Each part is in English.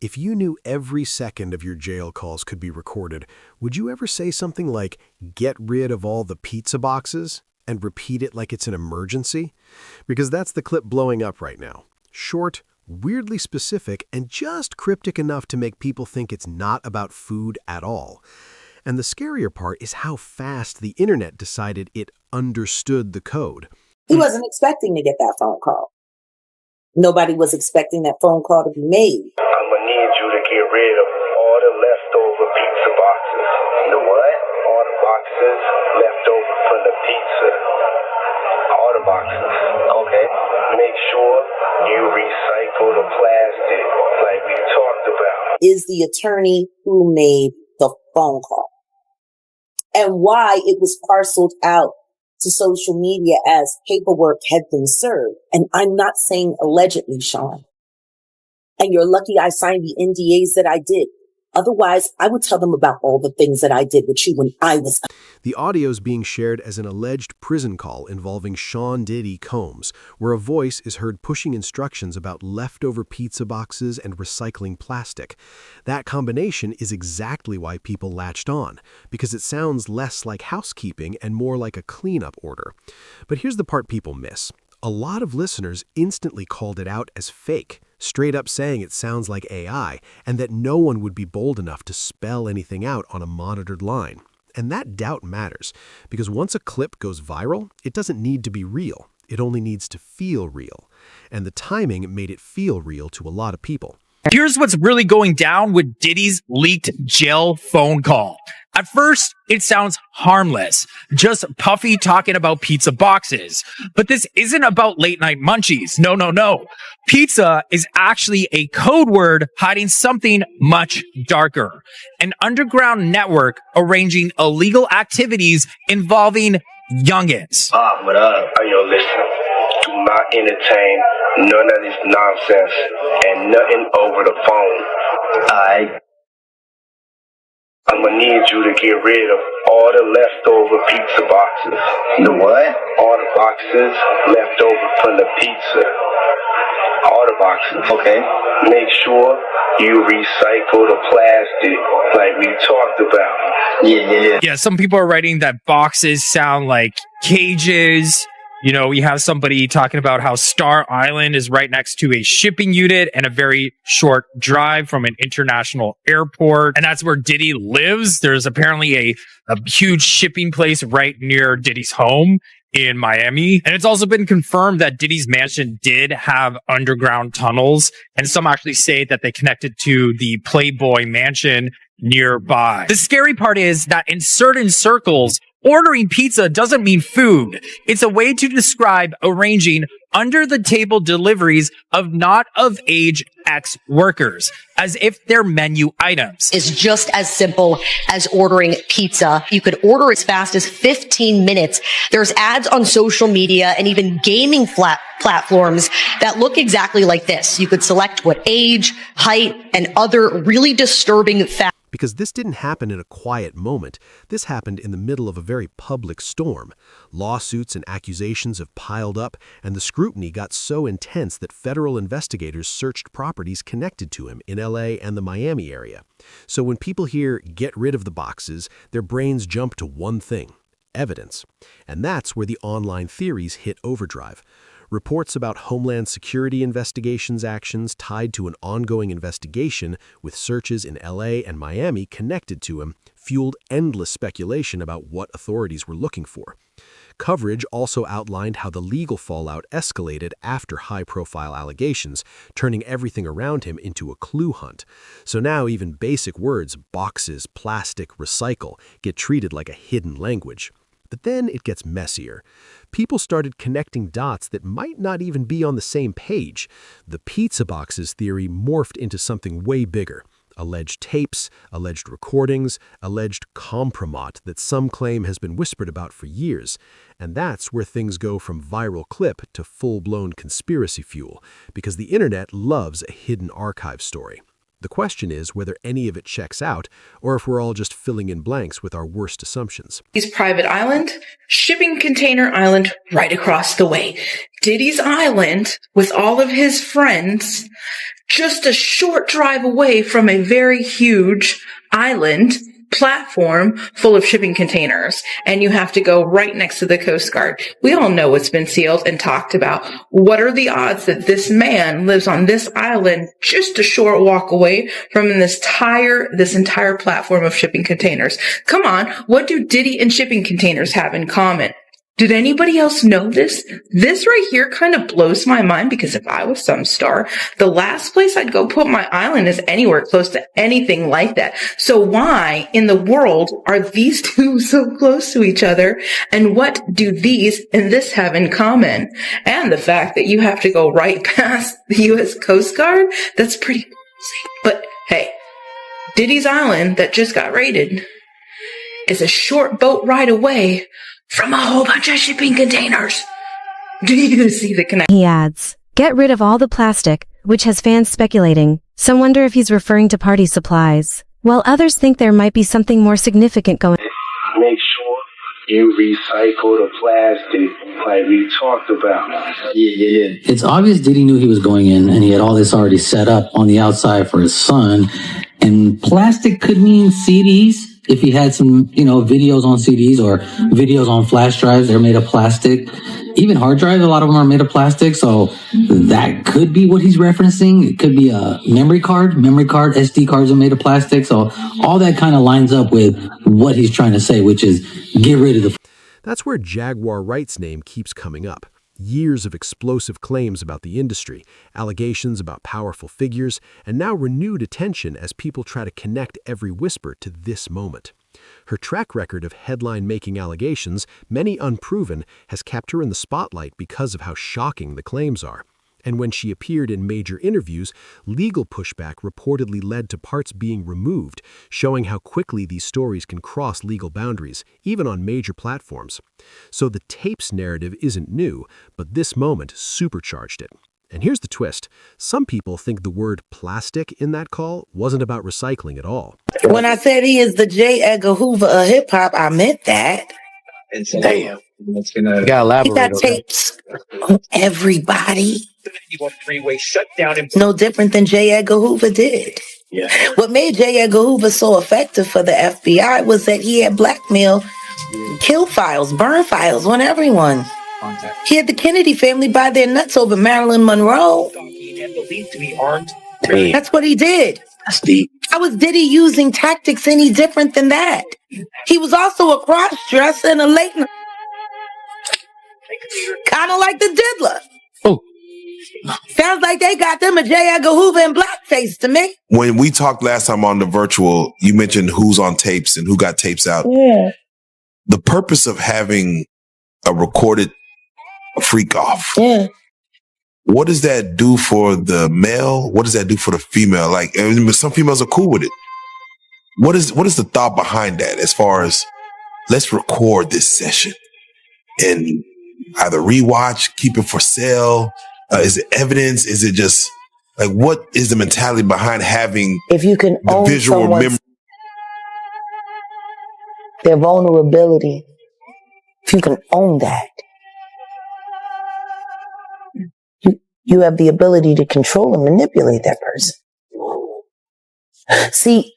If you knew every second of your jail calls could be recorded, would you ever say something like, "Get rid of all the pizza boxes," and repeat it like it's an emergency? Because that's the clip blowing up right now. Short, weirdly specific, and just cryptic enough to make people think it's not about food at all. And the scarier part is how fast the internet decided it understood the code. He wasn't expecting to get that phone call. Nobody was expecting that phone call to be made. I'm gonna need you to get rid of all the leftover pizza boxes. The what? All the boxes left over from the pizza. All the boxes. Okay. Make sure you recycle the plastic like we talked about. Is the attorney who made the phone call. And why it was parceled out to social media as paperwork had been served. And I'm not saying allegedly, Sean. And you're lucky I signed the NDAs that I did. Otherwise, I would tell them about all the things that I did with you when I was. The audio is being shared as an alleged prison call involving Sean Diddy Combs, where a voice is heard pushing instructions about leftover pizza boxes and recycling plastic. That combination is exactly why people latched on, because it sounds less like housekeeping and more like a cleanup order. But here's the part people miss. A lot of listeners instantly called it out as fake, straight up saying it sounds like AI, and that no one would be bold enough to spell anything out on a monitored line. And that doubt matters, because once a clip goes viral, it doesn't need to be real. It only needs to feel real. And the timing made it feel real to a lot of people. Here's what's really going down with Diddy's leaked jail phone call. At first, it sounds harmless, just Puffy talking about pizza boxes. But this isn't about late night munchies. No. Pizza is actually a code word hiding something much darker. An underground network arranging illegal activities involving youngins. What up? Yo, listen. Do not entertain none of this nonsense and nothing over the phone. I'm gonna need you to get rid of all the leftover pizza boxes. The what? All the boxes left over from the pizza. All the boxes. Okay. Make sure you recycle the plastic like we talked about. Yeah, some people are writing that boxes sound like cages. You know, we have somebody talking about how Star Island is right next to a shipping unit and a very short drive from an international airport. And that's where Diddy lives. There's apparently a huge shipping place right near Diddy's home in Miami. And it's also been confirmed that Diddy's mansion did have underground tunnels. And some actually say that they connected to the Playboy mansion nearby. The scary part is that in certain circles, ordering pizza doesn't mean food. It's a way to describe arranging under-the-table deliveries of not-of-age ex-workers, as if they're menu items. Is just as simple as ordering pizza. You could order as fast as 15 minutes. There's ads on social media and even gaming platforms that look exactly like this. You could select what age, height, and other really disturbing facts. Because this didn't happen in a quiet moment. This happened in the middle of a very public storm. Lawsuits and accusations have piled up, and the scrutiny got so intense that federal investigators searched properties connected to him in LA and the Miami area. So when people hear "get rid of the boxes," their brains jump to one thing: evidence. And that's where the online theories hit overdrive. Reports about Homeland Security investigations actions tied to an ongoing investigation with searches in LA and Miami connected to him fueled endless speculation about what authorities were looking for. Coverage also outlined how the legal fallout escalated after high-profile allegations, turning everything around him into a clue hunt. So now even basic words, boxes, plastic, recycle, get treated like a hidden language. But then it gets messier. People started connecting dots that might not even be on the same page. The pizza boxes theory morphed into something way bigger. Alleged tapes, alleged recordings, alleged compromat that some claim has been whispered about for years. And that's where things go from viral clip to full-blown conspiracy fuel, because the internet loves a hidden archive story. The question is whether any of it checks out, or if we're all just filling in blanks with our worst assumptions. Diddy's private island, shipping container island right across the way. Diddy's island with all of his friends, just a short drive away from a very huge island platform full of shipping containers, and you have to go right next to the Coast Guard. We all know what's been sealed and talked about. What are the odds that this man lives on this island just a short walk away from this entire platform of shipping containers? Come on, what do Diddy and shipping containers have in common? Did anybody else know this? This right here kind of blows my mind, because if I was some star, the last place I'd go put my island is anywhere close to anything like that. So why in the world are these two so close to each other? And what do these and this have in common? And the fact that you have to go right past the U.S. Coast Guard, that's pretty crazy. But hey, Diddy's island that just got raided is a short boat ride away from a whole bunch of shipping containers. Do you see the connection? He adds, get rid of all the plastic, which has fans speculating. Some wonder if he's referring to party supplies, while others think there might be something more significant going on. Make sure you recycle the plastic like we talked about. Yeah. It's obvious Diddy knew he was going in, and he had all this already set up on the outside for his son. And plastic could mean CDs. If he had some, videos on CDs or videos on flash drives, they're made of plastic. Even hard drives, a lot of them are made of plastic. So that could be what he's referencing. It could be a memory card, SD cards are made of plastic. So all that kind of lines up with what he's trying to say, which is get rid of the... That's where Jaguar Wright's name keeps coming up. Years of explosive claims about the industry, allegations about powerful figures, and now renewed attention as people try to connect every whisper to this moment. Her track record of headline-making allegations, many unproven, has kept her in the spotlight because of how shocking the claims are. And when she appeared in major interviews, legal pushback reportedly led to parts being removed, showing how quickly these stories can cross legal boundaries, even on major platforms. So the tapes narrative isn't new, but this moment supercharged it. And here's the twist. Some people think the word plastic in that call wasn't about recycling at all. When I said he is the J. Edgar Hoover of hip-hop, I meant that. Damn. You gotta elaborate. He got tapes on everybody. Freeway shut down in No different than J. Edgar Hoover did. Yeah. What made J. Edgar Hoover so effective for the FBI was that he had blackmail, kill files, burn files on everyone. He had the Kennedy family buy their nuts over Marilyn Monroe. and believed to be armed. That's what he did. That's deep. How was Diddy using tactics any different than that? He was also a cross-dresser and a late... Kind of like the Diddler. Oh. Sounds like they got them a J. Edgar Hoover in blackface to me. When we talked last time on the virtual, you mentioned who's on tapes and who got tapes out. Yeah. The purpose of having a recorded freak off. Yeah. What does that do for the male? What does that do for the female? Like, some females are cool with it. What is the thought behind that as far as let's record this session and either rewatch, keep it for sale? Is it evidence? Is it just like, what is the mentality behind having if you can the own visual memory? Their vulnerability, if you can own that, you have the ability to control and manipulate that person. See,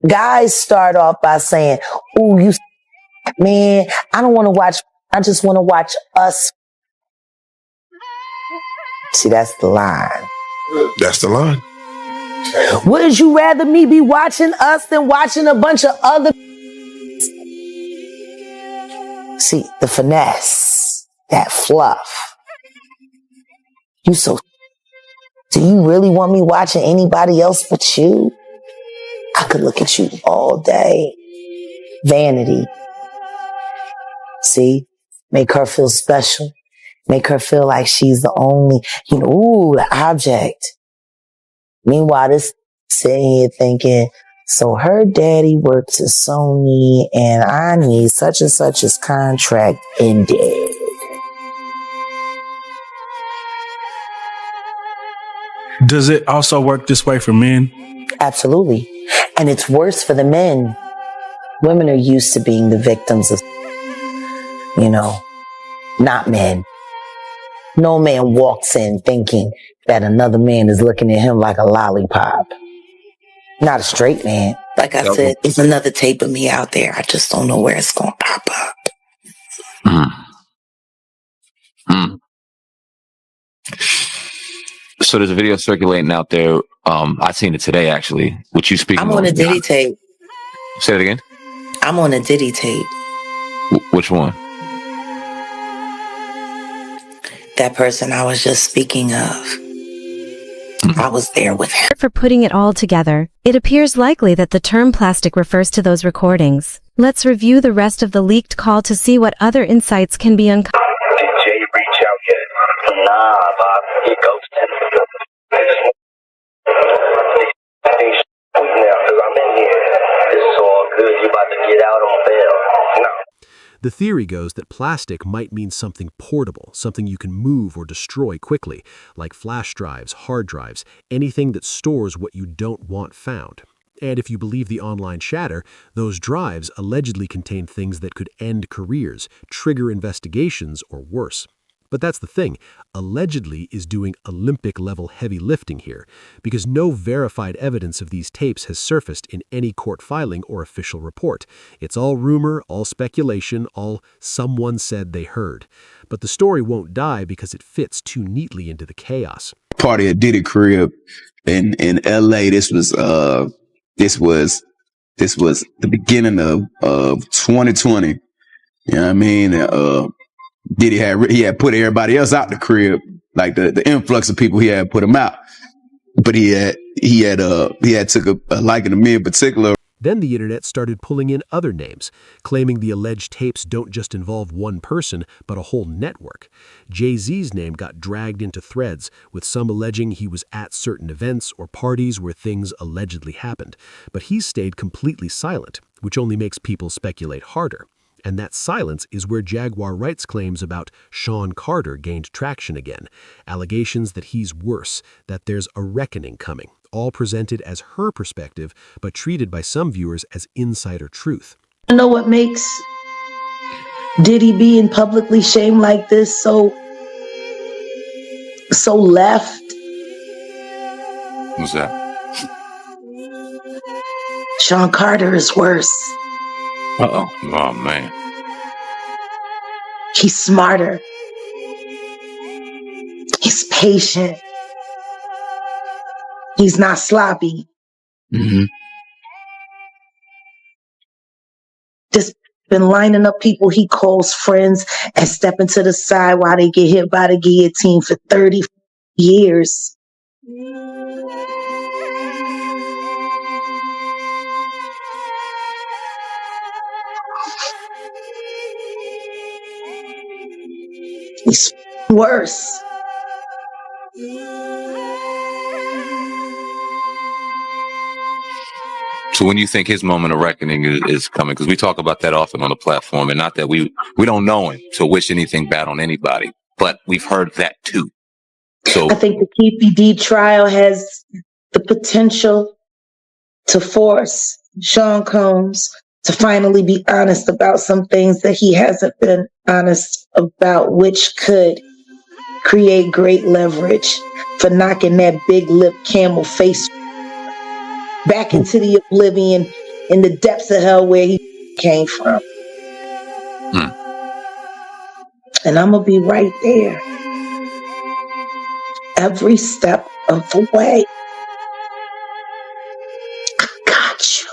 guys start off by saying, "Oh, man, I don't want to watch. I just want to watch us." See, that's the line. That's the line. Would you rather me be watching us than watching a bunch of other? See, the finesse, that fluff. Do you really want me watching anybody else but you? I could look at you all day. Vanity. See, make her feel special. Make her feel like she's the only, the object. Meanwhile, this sitting here thinking, so her daddy works at Sony and I need such and such as contract ended. Does it also work this way for men? Absolutely. And it's worse for the men. Women are used to being the victims of, not men. No man walks in thinking that another man is looking at him like a lollipop. Not a straight man. Like I said, there's another tape of me out there. I just don't know where it's going to pop up. So there's a video circulating out there. I seen it today, actually. What you speaking? I'm on a Diddy tape. Say it again. I'm on a Diddy tape. Which one? That person I was just speaking of. I was there with him. For putting it all together, it appears likely that the term plastic refers to those recordings. Let's review the rest of the leaked call to see what other insights can be uncovered. Did Jay reach out yet? Nah, Bob. He ghosted. I think now, because I'm in here. It's all good. You about to get out on bail. No. The theory goes that plastic might mean something portable, something you can move or destroy quickly, like flash drives, hard drives, anything that stores what you don't want found. And if you believe the online chatter, those drives allegedly contain things that could end careers, trigger investigations, or worse. But that's the thing, allegedly is doing Olympic-level heavy lifting here, because no verified evidence of these tapes has surfaced in any court filing or official report. It's all rumor, all speculation, all someone said they heard. But the story won't die because it fits too neatly into the chaos. Party at Diddy crib in LA. This was the beginning of 2020. You know what I mean? Diddy had put everybody else out the crib, like the influx of people he had put him out, but he had took a liking to me in particular. Then the internet started pulling in other names, claiming the alleged tapes don't just involve one person, but a whole network. Jay-Z's name got dragged into threads, with some alleging he was at certain events or parties where things allegedly happened. But he stayed completely silent, which only makes people speculate harder. And that silence is where Jaguar Wright's claims about Sean Carter gained traction again. Allegations that he's worse, that there's a reckoning coming, all presented as her perspective, but treated by some viewers as insider truth. I know what makes Diddy being publicly shamed like this so left. What's that? Sean Carter is worse. Uh-oh. Oh, man. He's smarter. He's patient. He's not sloppy. Mm-hmm. Just been lining up people he calls friends and stepping to the side while they get hit by the guillotine for 30 years. He's worse. So when you think his moment of reckoning is coming, because we talk about that often on the platform, and not that we don't know him to wish anything bad on anybody, but we've heard that too. So I think the KPD trial has the potential to force Sean Combs to finally be honest about some things that he hasn't been honest about, which could create great leverage for knocking that big lip camel face back into the oblivion in the depths of hell where he came from. And I'm going to be right there every step of the way. I got you.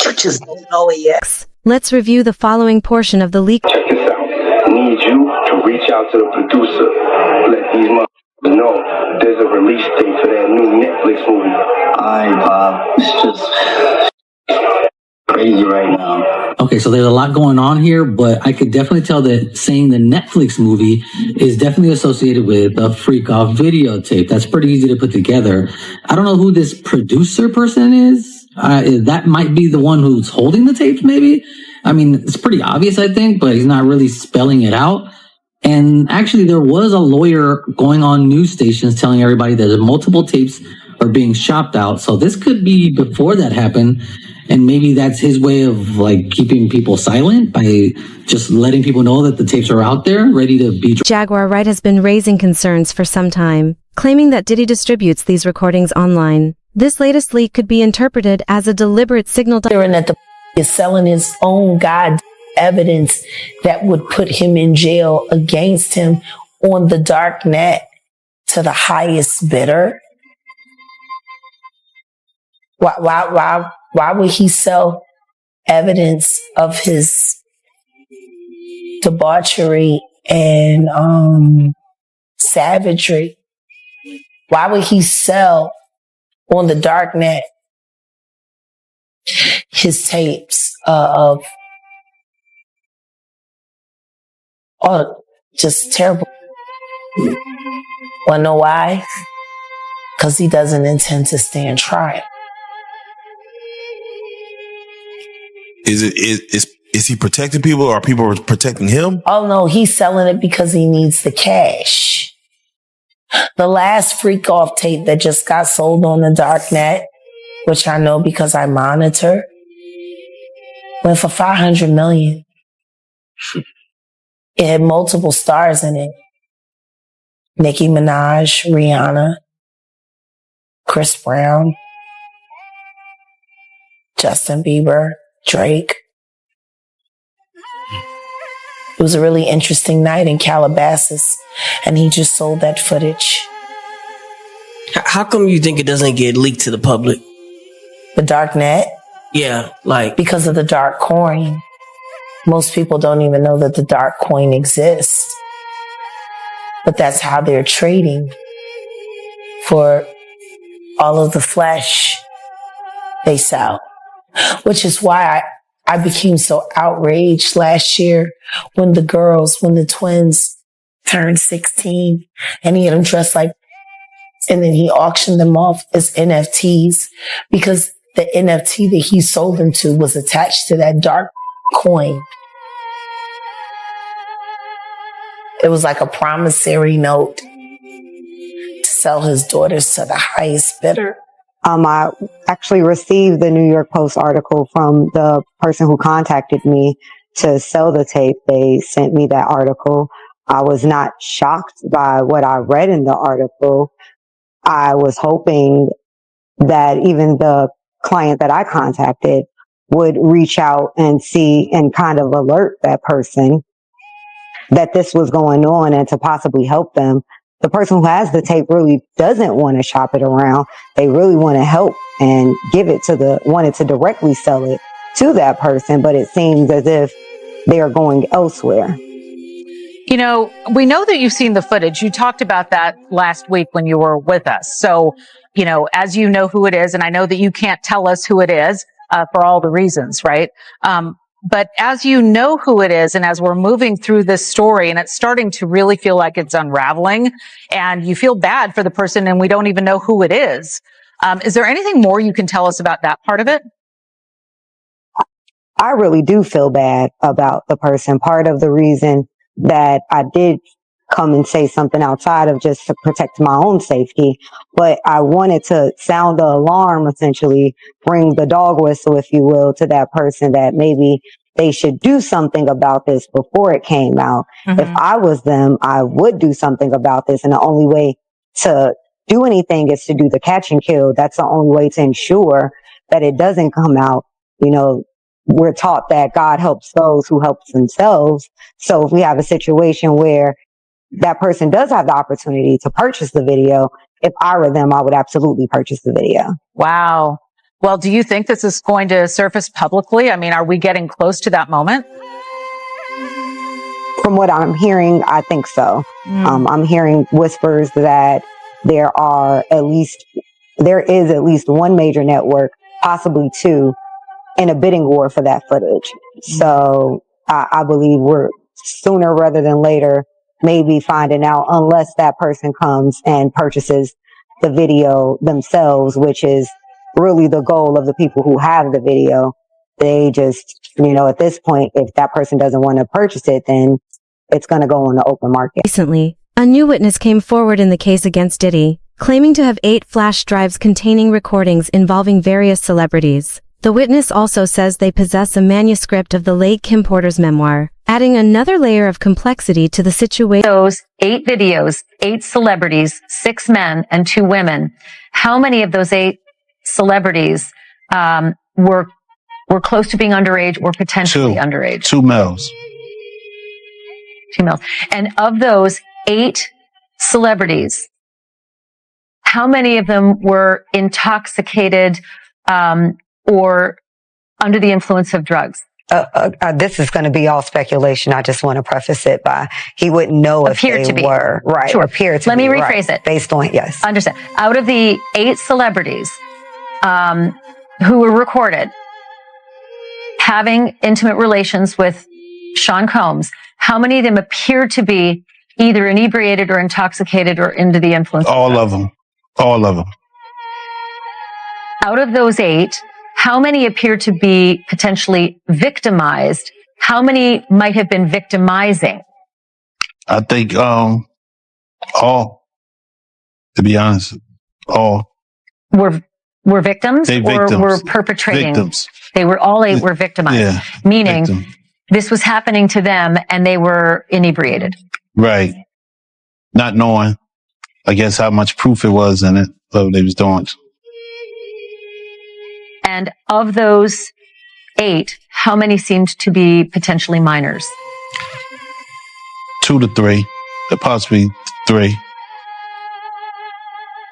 You just don't know it yet. Let's review the following portion of the leak. Check this out. I need you to reach out to the producer. Let these motherfuckers know there's a release date for that new Netflix movie. Alright, Bob. It's just crazy right now. Okay, so there's a lot going on here, but I could definitely tell that saying the Netflix movie is definitely associated with a freak-off videotape. That's pretty easy to put together. I don't know who this producer person is. That might be the one who's holding the tapes, maybe. I mean, it's pretty obvious, I think, but he's not really spelling it out. And actually, there was a lawyer going on news stations telling everybody that multiple tapes are being shopped out. So this could be before that happened. And maybe that's his way of like keeping people silent by just letting people know that the tapes are out there ready to be. Jaguar Wright has been raising concerns for some time, claiming that Diddy distributes these recordings online. This latest leak could be interpreted as a deliberate signal that the is selling his own God evidence that would put him in jail against him on the dark net to the highest bidder. Why would he sell evidence of his debauchery and savagery? Why would he sell on the dark net his tapes of just terrible? Wanna know why? Because he doesn't intend to stand trial. Is he protecting people, or are people protecting him? Oh no, he's selling it because he needs the cash. The last freak off tape that just got sold on the dark net, which I know because I monitor, went for $500 million. It had multiple stars in it. Nicki Minaj, Rihanna, Chris Brown, Justin Bieber, Drake. It was a really interesting night in Calabasas, and he just sold that footage. How come you think it doesn't get leaked to the public? The dark net? Yeah, like... Because of the dark coin. Most people don't even know that the dark coin exists. But that's how they're trading for all of the flesh they sell. Which is why I became so outraged last year when the twins turned 16 and he had them dressed like, and then he auctioned them off as NFTs because the NFT that he sold them to was attached to that dark coin. It was like a promissory note to sell his daughters to the highest bidder. I actually received the New York Post article from the person who contacted me to sell the tape. They sent me that article. I was not shocked by what I read in the article. I was hoping that even the client that I contacted would reach out and see and kind of alert that person that this was going on and to possibly help them. The person who has the tape really doesn't want to shop it around. They really want to help and wanted to directly sell it to that person, but it seems as if they are going elsewhere. You know, we know that you've seen the footage. You talked about that last week when you were with us. So, you know, as you know who it is, and I know that you can't tell us who it is for all the reasons, right? But as you know who it is, and as we're moving through this story, and it's starting to really feel like it's unraveling, and you feel bad for the person, and we don't even know who it is there anything more you can tell us about that part of it? I really do feel bad about the person. Part of the reason that I did come and say something outside of just to protect my own safety, but I wanted to sound the alarm, essentially bring the dog whistle, if you will, to that person that maybe they should do something about this before it came out. Mm-hmm. If I was them, I would do something about this. And the only way to do anything is to do the catch and kill. That's the only way to ensure that it doesn't come out. You know, we're taught that God helps those who help themselves. So if we have a situation where that person does have the opportunity to purchase the video, if I were them, I would absolutely purchase the video. Wow. Well, do you think this is going to surface publicly? I mean, are we getting close to that moment? From what I'm hearing, I think so. I'm hearing whispers that there is at least one major network, possibly two, in a bidding war for that footage. So I believe we're sooner rather than later maybe finding out, unless that person comes and purchases the video themselves, which is really the goal of the people who have the video. They just, you know, at this point, if that person doesn't want to purchase it, then it's going to go on the open market. Recently, a new witness came forward in the case against Diddy, claiming to have 8 flash drives containing recordings involving various celebrities. The witness also says they possess a manuscript of the late Kim Porter's memoir, adding another layer of complexity to the situation. Those 8 videos, 8 celebrities, 6 men and 2 women. How many of those 8 celebrities were close to being underage or potentially underage? 2 males. 2 males. And of those 8 celebrities, how many of them were intoxicated or under the influence of drugs? This is going to be all speculation. I just want to preface it by he wouldn't know if they were. Right. Sure. Appear to Let be. me rephrase it. Based on, yes. Understand. Out of the 8 celebrities who were recorded having intimate relations with Sean Combs, how many of them appeared to be either inebriated or intoxicated or under the influence? All of them. All of them. Out of those 8, how many appear to be potentially victimized? How many might have been victimizing? I think all, to be honest, all. Were victims They or victims. were perpetrating? Victims. They were all 8 were victimized. Yeah. Meaning Victim. this was happening to them and they were inebriated. Right. Not knowing, I guess, how much proof it was in it, what they was doing. And of those 8, how many seemed to be potentially minors? 2 to 3, possibly 3.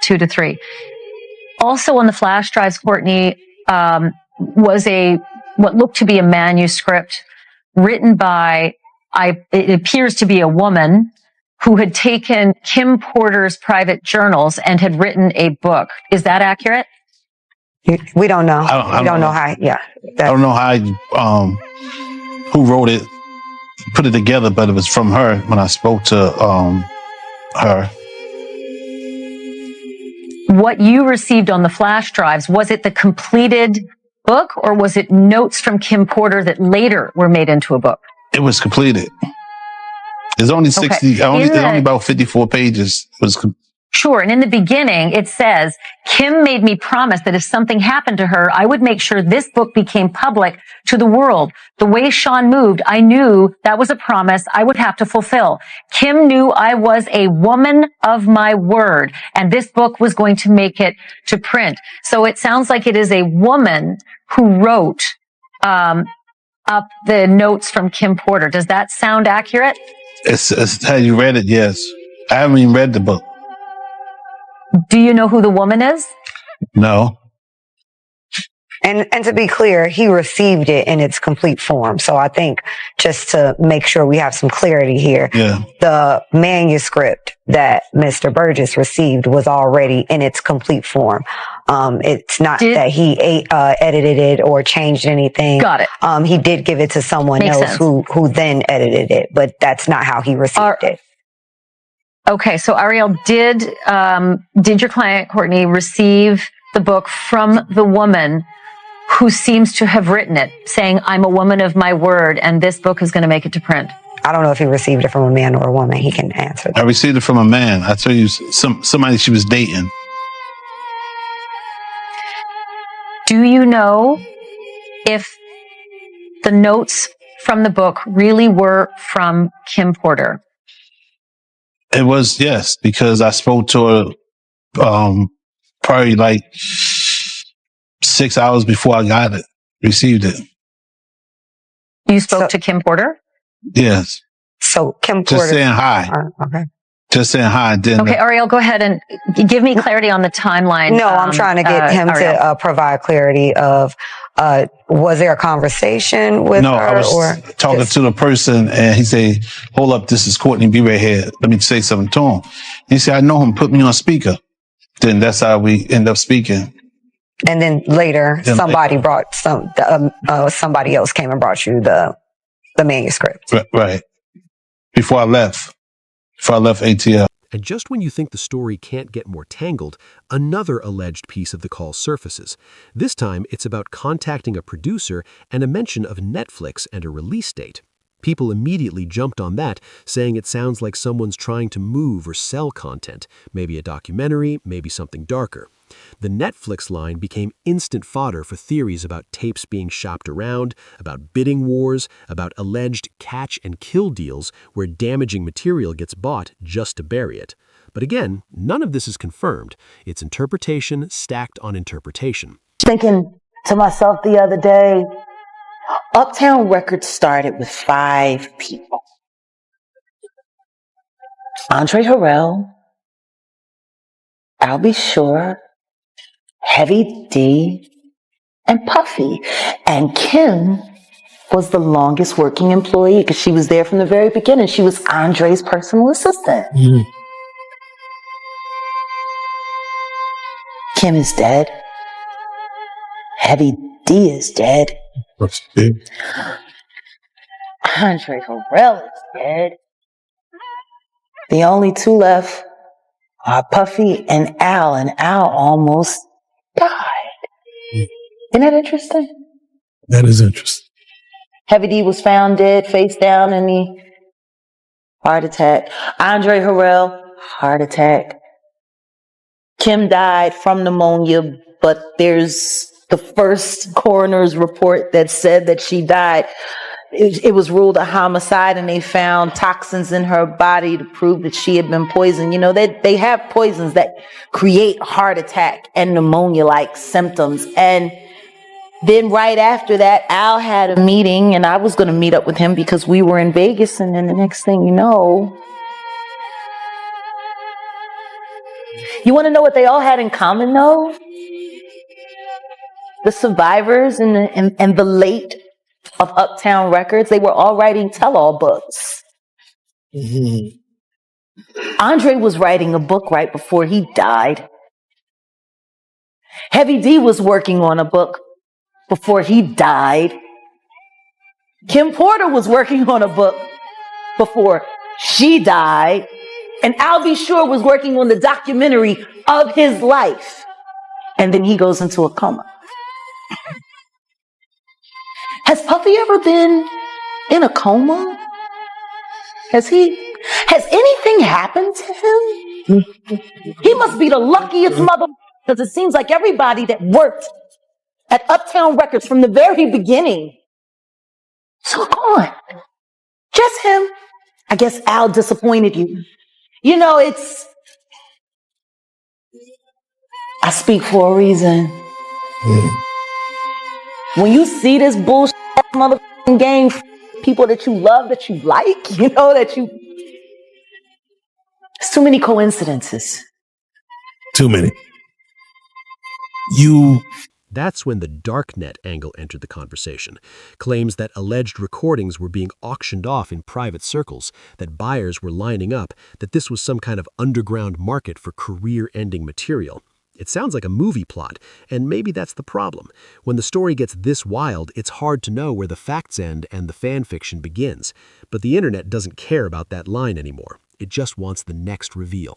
2 to 3. Also on the flash drives, Courtney, was what looked to be a manuscript written by, it appears to be a woman who had taken Kim Porter's private journals and had written a book. Is that accurate? We don't know. I don't know how. Yeah. I don't know how, who wrote it, put it together, but it was from her when I spoke to her. What you received on the flash drives, was it the completed book or was it notes from Kim Porter that later were made into a book? It was completed. It's only 60, Okay. only about 54 pages. Sure. And in the beginning, it says, Kim made me promise that if something happened to her, I would make sure this book became public to the world. The way Sean moved, I knew that was a promise I would have to fulfill. Kim knew I was a woman of my word, and this book was going to make it to print. So it sounds like it is a woman who wrote up the notes from Kim Porter. Does that sound accurate? It's how you read it, yes. I haven't even read the book. Do you know who the woman is? No. And to be clear, he received it in its complete form. So I think just to make sure we have some clarity here, the manuscript that Mr. Burgess received was already in its complete form. It's not that he edited it or changed anything. Got it. He did give it to someone Makes else sense. who then edited it, but that's not how he received it. Okay, so Ariel, did your client Courtney receive the book from the woman who seems to have written it, saying, "I'm a woman of my word, and this book is going to make it to print"? I don't know if he received it from a man or a woman. He can answer that. I received it from a man. I tell you, somebody she was dating. Do you know if the notes from the book really were from Kim Porter? It was, yes, because I spoke to her probably like 6 hours before I got it, received it. You spoke to Kim Porter? Yes. So Kim Porter. Just saying hi. Okay. Just saying hi. Didn't Okay, Ariel, go ahead and give me clarity on the timeline. No, I'm trying to get him to provide clarity of, was there a conversation with No, her? I was talking to the person and he said, "Hold up, this is Courtney, be right here. Let me say something to him." He said, "I know him, put me on speaker." Then that's how we end up speaking. And then later, somebody brought somebody else came and brought you the manuscript. Right. Before I left ATL. And just when you think the story can't get more tangled, another alleged piece of the call surfaces. This time, it's about contacting a producer and a mention of Netflix and a release date. People immediately jumped on that, saying it sounds like someone's trying to move or sell content, maybe a documentary, maybe something darker. The Netflix line became instant fodder for theories about tapes being shopped around, about bidding wars, about alleged catch and kill deals where damaging material gets bought just to bury it. But again, none of this is confirmed. It's interpretation stacked on interpretation. Thinking to myself the other day, Uptown Records started with 5 people. Andre Harrell, I'll Be Sure, Heavy D, and Puffy. And Kim was the longest working employee because she was there from the very beginning. She was Andre's personal assistant. Kim is dead. Heavy D is dead. What's big? Andre Harrell is dead. The only 2 left are Puffy and Al almost died. Isn't that interesting? That is interesting. Heavy D was found dead, face down in the heart attack. Andre Harrell, heart attack. Kim died from pneumonia, but there's the first coroner's report that said that she died. It was ruled a homicide, and they found toxins in her body to prove that she had been poisoned. You know, they have poisons that create heart attack and pneumonia-like symptoms. And then right after that, Al had a meeting, and I was going to meet up with him because we were in Vegas. And then the next thing you know, you want to know what they all had in common, though? The survivors and the late of Uptown Records, they were all writing tell-all books. Andre was writing a book right before he died. Heavy D was working on a book before he died. Kim Porter was working on a book before she died. And Al B. Sure was working on the documentary of his life. And then he goes into a coma. Has Puffy ever been in a coma? Has anything happened to him? He must be the luckiest mother, because it seems like everybody that worked at Uptown Records from the very beginning is gone. Just him. I guess Al disappointed you. You know, I speak for a reason. When you see this bullshit motherfucking game, people that you love, that you like, you know, it's too many coincidences. Too many. That's when the darknet angle entered the conversation. Claims that alleged recordings were being auctioned off in private circles, that buyers were lining up, that this was some kind of underground market for career-ending material. It sounds like a movie plot, and maybe that's the problem. When the story gets this wild, it's hard to know where the facts end and the fan fiction begins. But the internet doesn't care about that line anymore. It just wants the next reveal.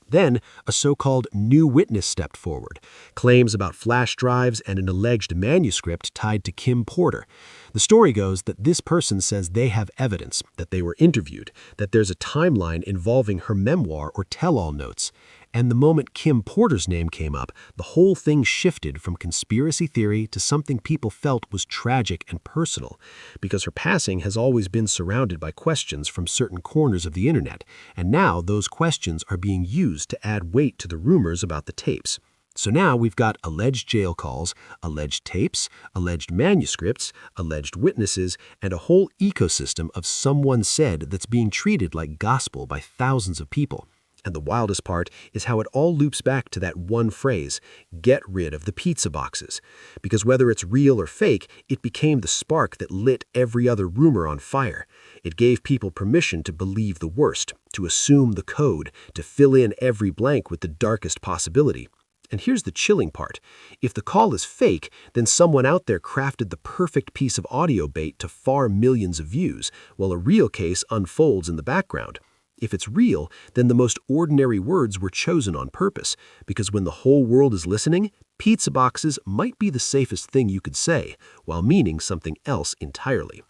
Then, a so-called new witness stepped forward, claims about flash drives and an alleged manuscript tied to Kim Porter. The story goes that this person says they have evidence, that they were interviewed, that there's a timeline involving her memoir or tell-all notes. And the moment Kim Porter's name came up, the whole thing shifted from conspiracy theory to something people felt was tragic and personal, because her passing has always been surrounded by questions from certain corners of the internet, and now those questions are being used to add weight to the rumors about the tapes. So now we've got alleged jail calls, alleged tapes, alleged manuscripts, alleged witnesses, and a whole ecosystem of someone said that's being treated like gospel by thousands of people. And the wildest part is how it all loops back to that one phrase, get rid of the pizza boxes. Because whether it's real or fake, it became the spark that lit every other rumor on fire. It gave people permission to believe the worst, to assume the code, to fill in every blank with the darkest possibility. And here's the chilling part. If the call is fake, then someone out there crafted the perfect piece of audio bait to farm millions of views, while a real case unfolds in the background. If it's real, then the most ordinary words were chosen on purpose, because when the whole world is listening, pizza boxes might be the safest thing you could say, while meaning something else entirely.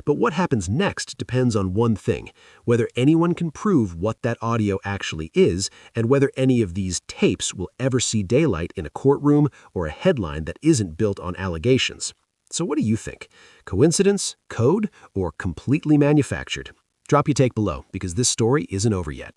But what happens next depends on one thing, whether anyone can prove what that audio actually is, and whether any of these tapes will ever see daylight in a courtroom or a headline that isn't built on allegations. So what do you think? Coincidence, code, or completely manufactured? Drop your take below, because this story isn't over yet.